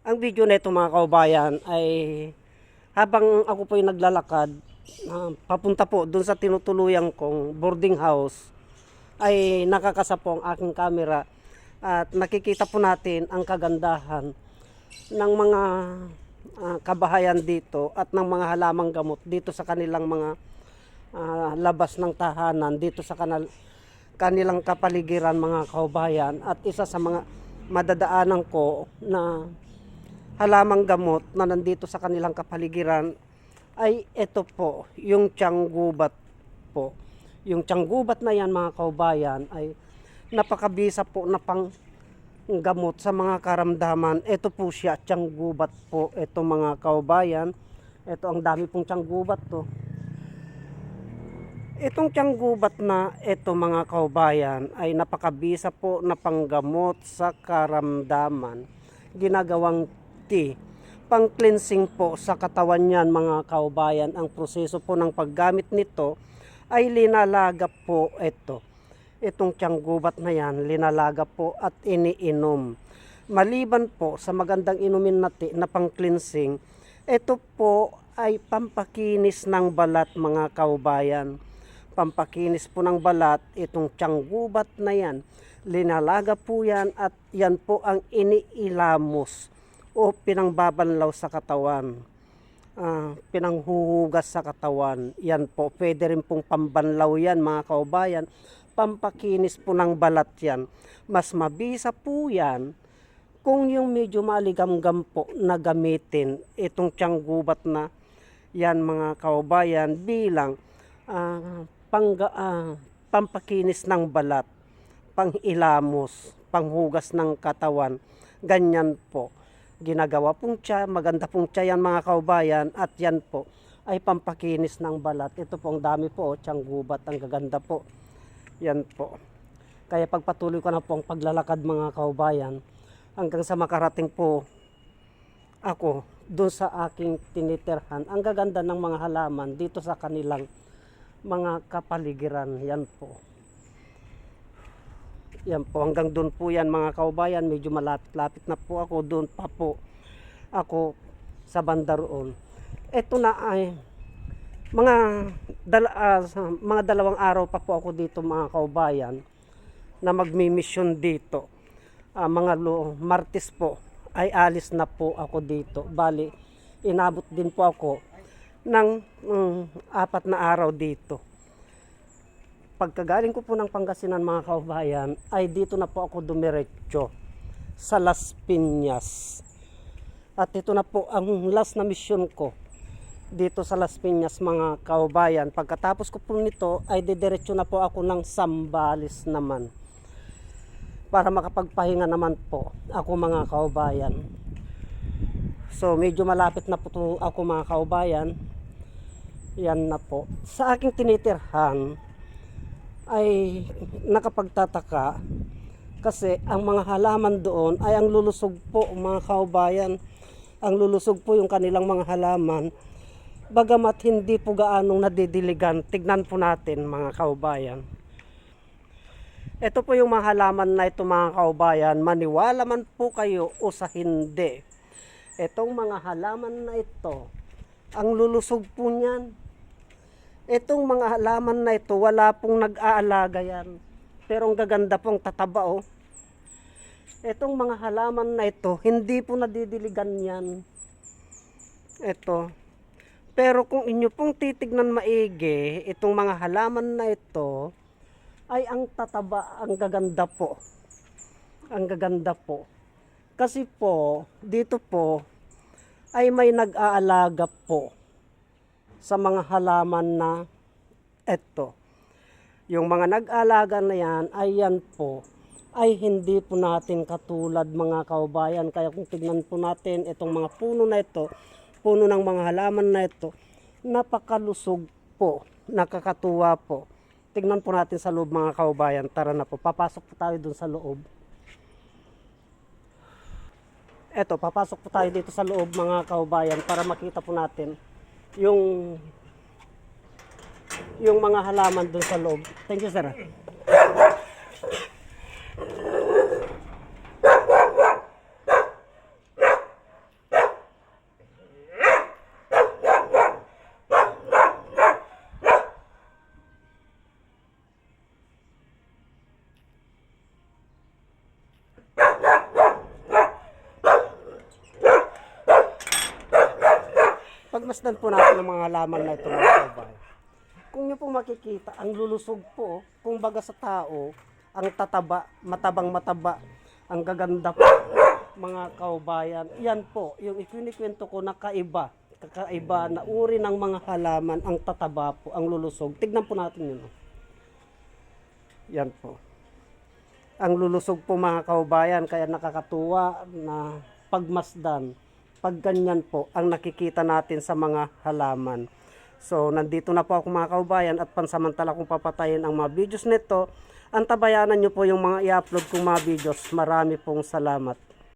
Ang video na ito mga kaubayan ay habang ako po ay naglalakad papunta po doon sa tinutuluyan kong boarding house ay nakakasa po ang aking camera at nakikita po natin ang kagandahan ng mga kabahayan dito at ng mga halamang gamot dito sa kanilang mga labas ng tahanan dito sa kanilang kapaligiran mga kaubayan. At isa sa mga madadaanan ko na halamang gamot na nandito sa kanilang kapaligiran ay ito po, yung tianggubat po. Yung tianggubat na yan mga kaubayan ay napakabisa po na pang gamot sa mga karamdaman. Ito po siya, tianggubat po. Ito mga kaubayan, ito ang dami pong tianggubat to. Itong tianggubat na ito mga kaubayan ay napakabisa po na panggamot sa karamdaman. Ginagawang tea, pang cleansing po sa katawan yan mga kaubayan. Ang proseso po ng paggamit nito ay linalaga po itong tianggubat na yan, linalaga po at iniinom. Maliban po sa magandang inumin na pang cleansing, ito po ay pampakinis ng balat mga kaubayan. Pampakinis po ng balat, itong tianggubat na yan, linalaga po yan at yan po ang iniilamos o pinangbabanlaw sa katawan, pinanghuhugas sa katawan. Yan po, pwede rin pong pambanlaw yan mga kaubayan, pampakinis po ng balat yan. Mas mabisa po yan kung yung medyo maligamgam po na gamitin itong tianggubat na yan mga kaubayan bilang pampakinis ng balat, pangilamos, panghugas ng katawan. Ganyan po. Ginagawa pong tiya, maganda pong tiya yan mga kaubayan, at yan po ay pampakinis ng balat. Ito po ang dami po, tianggubat, ang gaganda po. Yan po. Kaya pagpatuloy ko na po ang paglalakad mga kaubayan hanggang sa makarating po ako doon sa aking tinitirhan. Ang gaganda ng mga halaman dito sa kanilang mga kapaligiran. Yan po. Yan po, hanggang doon po yan mga kaubayan. Medyo malapit-lapit na po ako. Doon pa po ako sa banda roon. Ito na ay mga dalawang araw pa po ako dito mga kaubayan na magmi-mission dito. Martes po ay alis na po ako dito. Bali, inabot din po ako ng 4 na araw dito. Pagkagaling ko po ng Pangasinan mga kaubayan, ay dito na po ako dumiretso sa Las Piñas. At ito na po ang last na mission ko dito sa Las Piñas mga kaubayan. Pagkatapos ko po nito ay didiretso na po ako ng Zambales naman para makapagpahinga naman po ako mga kaubayan. So medyo malapit na po ako mga kaubayan. Yan na po. Sa aking tinitirhan ay nakapagtataka kasi ang mga halaman doon ay ang lulusog po mga kaubayan. Ang lulusog po yung kanilang mga halaman. Bagamat hindi po gaanong nadidiligan. Tignan po natin mga kaubayan. Ito po yung mga halaman na ito mga kaubayan. Maniwala man po kayo o sa hindi. Itong mga halaman na ito, ang lulusog po niyan. Itong mga halaman na ito, wala pong nag-aalaga yan. Pero ang gaganda pong tataba oh. Itong mga halaman na ito, hindi po nadidiligan yan. Ito. Pero kung inyo pong titignan maigi, itong mga halaman na ito, ay ang tataba, ang gaganda po. Ang gaganda po. Kasi po, dito po, ay may nag-aalaga po sa mga halaman na ito. Yung mga nag-aalaga na yan, ay yan po, ay hindi po natin katulad mga kaubayan. Kaya kung tignan po natin itong mga puno na ito, puno ng mga halaman na ito, napakalusog po, nakakatuwa po. Tignan po natin sa loob mga kaubayan. Tara na po, papasok po tayo dun sa loob. Eto, papasok po tayo dito sa loob mga kaubayan para makita po natin yung mga halaman dun sa loob. Thank you, sir. pagmasdan po natin ang mga halaman na ito mga kababayan. Kung nyo pong makikita, ang lulusog po, kung baga sa tao, ang tataba, matabang-mataba, ang gaganda po, mga kababayan. Yan po, yung ikinikwento ko na kakaiba na uri ng mga halaman, ang tataba po, ang lulusog. Tignan po natin yun. Yan po. Ang lulusog po mga kababayan, kaya nakakatuwa na pagmasdan. Pag ganyan po, ang nakikita natin sa mga halaman. So, nandito na po ako mga kababayan at pansamantala kong papatayin ang mga videos nito. Antabayanan nyo po yung mga i-upload kong mga videos. Marami pong salamat.